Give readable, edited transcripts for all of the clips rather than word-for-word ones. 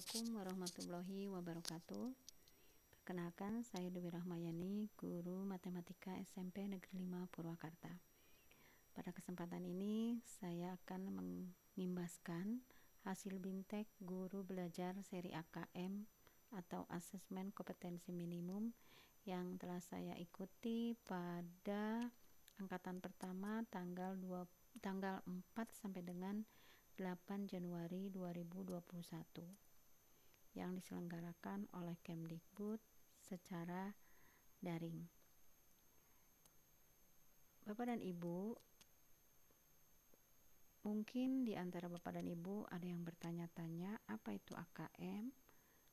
Assalamualaikum warahmatullahi wabarakatuh. Perkenalkan, saya Dewi Rahmayani, guru Matematika SMP Negeri 5 Purwakarta. Pada kesempatan ini, saya akan mengimbaskan hasil BIMTEK Guru Belajar Seri AKM atau Asesmen Kompetensi Minimum yang telah saya ikuti pada angkatan pertama tanggal 4 sampai dengan 8 Januari 2021 yang diselenggarakan oleh Kemdikbud secara daring. Bapak dan Ibu, mungkin di antara Bapak dan Ibu ada yang bertanya-tanya apa itu AKM,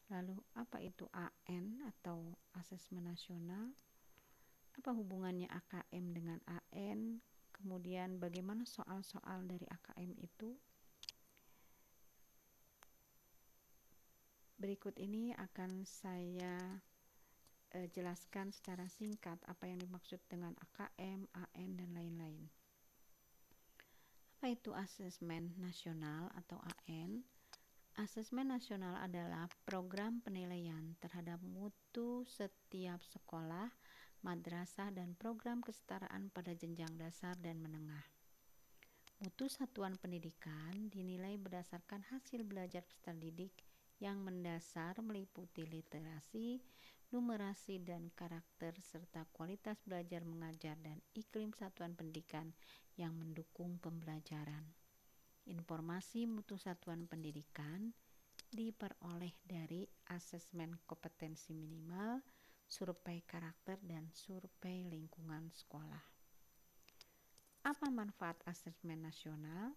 lalu apa itu AN atau Asesmen Nasional, apa hubungannya AKM dengan AN, kemudian bagaimana soal-soal dari AKM itu. Berikut ini akan saya jelaskan secara singkat apa yang dimaksud dengan AKM, AN, dan lain-lain. Apa itu Asesmen Nasional atau AN? Asesmen Nasional adalah program penilaian terhadap mutu setiap sekolah, madrasah, dan program kesetaraan pada jenjang dasar dan menengah. Mutu satuan pendidikan dinilai berdasarkan hasil belajar peserta didik yang mendasar meliputi literasi, numerasi, dan karakter serta kualitas belajar mengajar dan iklim satuan pendidikan yang mendukung pembelajaran. Informasi mutu satuan pendidikan diperoleh dari asesmen kompetensi minimal, survei karakter, dan survei lingkungan sekolah. Apa manfaat asesmen nasional?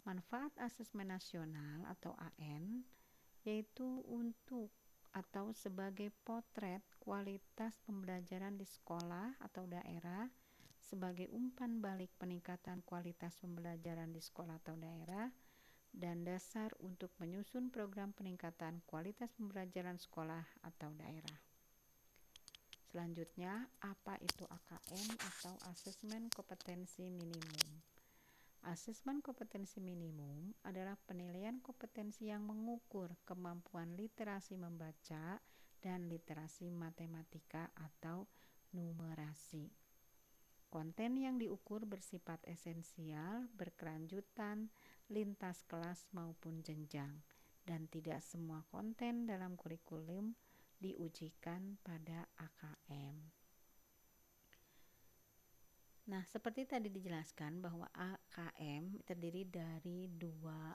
Manfaat asesmen nasional atau AN yaitu untuk atau sebagai potret kualitas pembelajaran di sekolah atau daerah, sebagai umpan balik peningkatan kualitas pembelajaran di sekolah atau daerah, dan dasar untuk menyusun program peningkatan kualitas pembelajaran sekolah atau daerah. Selanjutnya, apa itu AKM atau Asesmen Kompetensi Minimum? Asesmen kompetensi minimum adalah penilaian kompetensi yang mengukur kemampuan literasi membaca dan literasi matematika atau numerasi. Konten yang diukur bersifat esensial, berkelanjutan, lintas kelas maupun jenjang, dan tidak semua konten dalam kurikulum diujikan pada AKM. Nah, seperti tadi dijelaskan bahwa AKM terdiri dari dua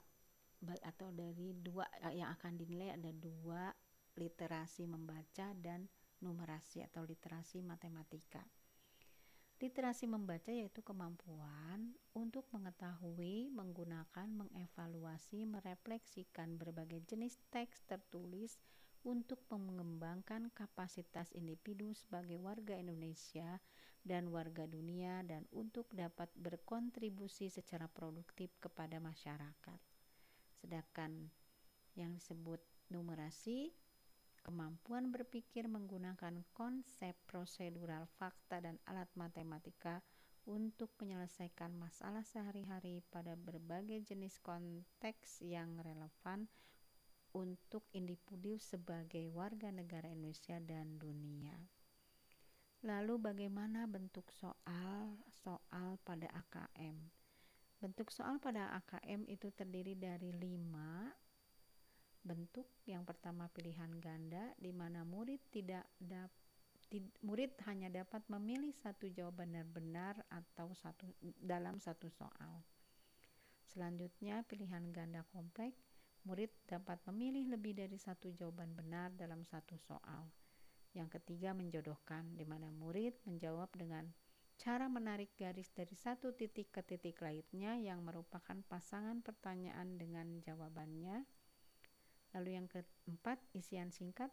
yang akan dinilai, ada dua, literasi membaca dan numerasi atau literasi matematika. Literasi membaca yaitu kemampuan untuk mengetahui, menggunakan, mengevaluasi, merefleksikan berbagai jenis teks tertulis untuk mengembangkan kapasitas individu sebagai warga Indonesia dan warga dunia dan untuk dapat berkontribusi secara produktif kepada masyarakat. Sedangkan yang disebut numerasi, kemampuan berpikir menggunakan konsep prosedural, fakta, dan alat matematika untuk menyelesaikan masalah sehari-hari pada berbagai jenis konteks yang relevan untuk individu sebagai warga negara Indonesia dan dunia. Lalu bagaimana bentuk soal pada AKM? Bentuk soal pada AKM itu terdiri dari 5 bentuk. Yang pertama pilihan ganda, di mana murid hanya dapat memilih satu jawaban benar atau dalam satu soal. Selanjutnya pilihan ganda kompleks, murid dapat memilih lebih dari satu jawaban benar dalam satu soal. Yang ketiga menjodohkan, di mana murid menjawab dengan cara menarik garis dari satu titik ke titik lainnya yang merupakan pasangan pertanyaan dengan jawabannya. Lalu yang keempat isian singkat,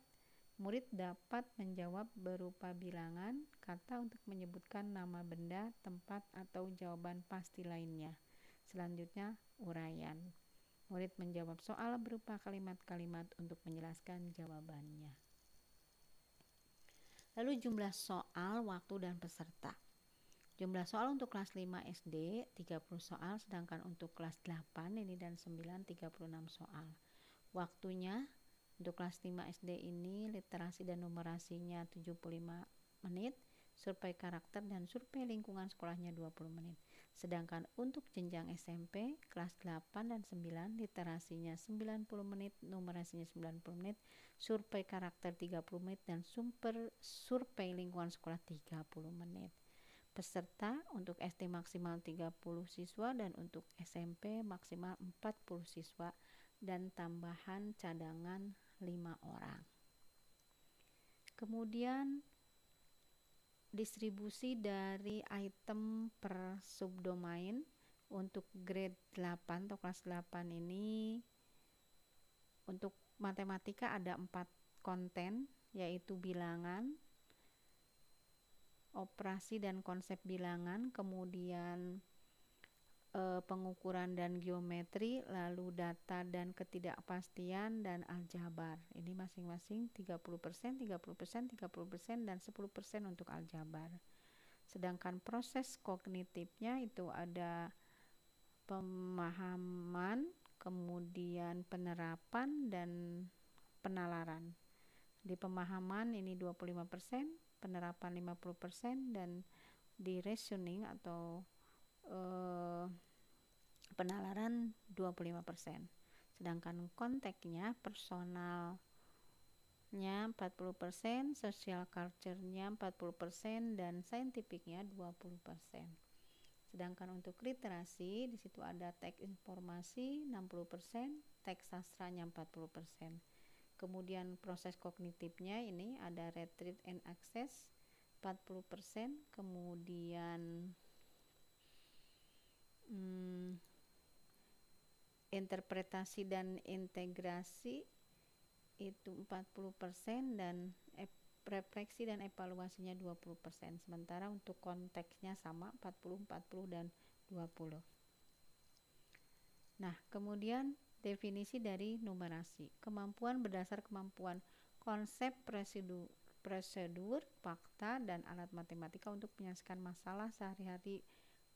murid dapat menjawab berupa bilangan, kata untuk menyebutkan nama benda, tempat, atau jawaban pasti lainnya. Selanjutnya uraian, murid menjawab soal berupa kalimat-kalimat untuk menjelaskan jawabannya. Lalu jumlah soal, waktu, dan peserta. Jumlah soal untuk kelas 5 SD 30 soal, sedangkan untuk kelas 8 ini dan 9 36 soal. Waktunya Untuk kelas 5 SD ini literasi dan numerasinya 75 menit, survei karakter dan survei lingkungan sekolahnya 20 menit. Sedangkan untuk jenjang SMP kelas 8 dan 9 literasinya 90 menit, numerasinya 90 menit, survei karakter 30 menit dan survei lingkungan sekolah 30 menit. Peserta untuk SD maksimal 30 siswa dan untuk SMP maksimal 40 siswa dan tambahan cadangan 5 orang. Kemudian distribusi dari item per subdomain untuk grade 8 atau kelas 8 ini, untuk matematika ada 4 konten, yaitu bilangan, operasi dan konsep bilangan, kemudian pengukuran dan geometri, lalu data dan ketidakpastian, dan aljabar. Ini masing-masing 30%, 30%, 30%, dan 10% untuk aljabar. Sedangkan proses kognitifnya itu ada pemahaman, kemudian penerapan, dan penalaran. Di pemahaman ini 25%, penerapan 50%, dan di reasoning atau penalaran 25%. Sedangkan konteksnya personalnya 40%, social culture-nya 40%, dan scientific-nya 20%. Sedangkan untuk literasi di situ ada teks informasi 60%, teks sastranya 40%. Kemudian proses kognitifnya ini ada retrieve and access 40%, kemudian interpretasi dan integrasi itu 40%, dan refleksi dan evaluasinya 20%. Sementara untuk konteksnya sama 40, 40, dan 20. Nah, kemudian definisi dari numerasi. Kemampuan berdasar kemampuan konsep, prosedur, fakta, dan alat matematika untuk menyelesaikan masalah sehari-hari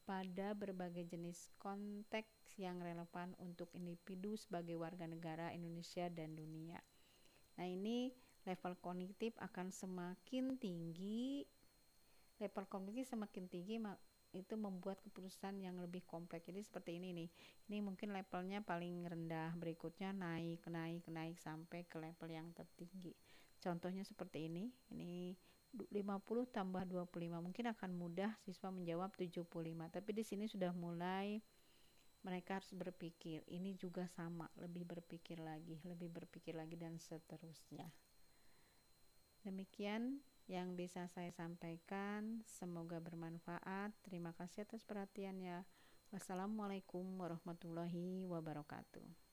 pada berbagai jenis konteks yang relevan untuk individu sebagai warga negara Indonesia dan dunia. Nah, ini level kognitif akan semakin tinggi. Level kognitif semakin tinggi itu membuat keputusan yang lebih kompleks. Jadi seperti ini nih. Ini mungkin levelnya paling rendah, berikutnya naik sampai ke level yang tertinggi. Contohnya seperti ini. Ini 50 tambah 25, mungkin akan mudah siswa menjawab 75, tapi di sini sudah mulai mereka harus berpikir. Ini juga sama, lebih berpikir lagi, dan seterusnya. Demikian yang bisa saya sampaikan, semoga bermanfaat. Terima kasih atas perhatiannya. Wassalamualaikum warahmatullahi wabarakatuh.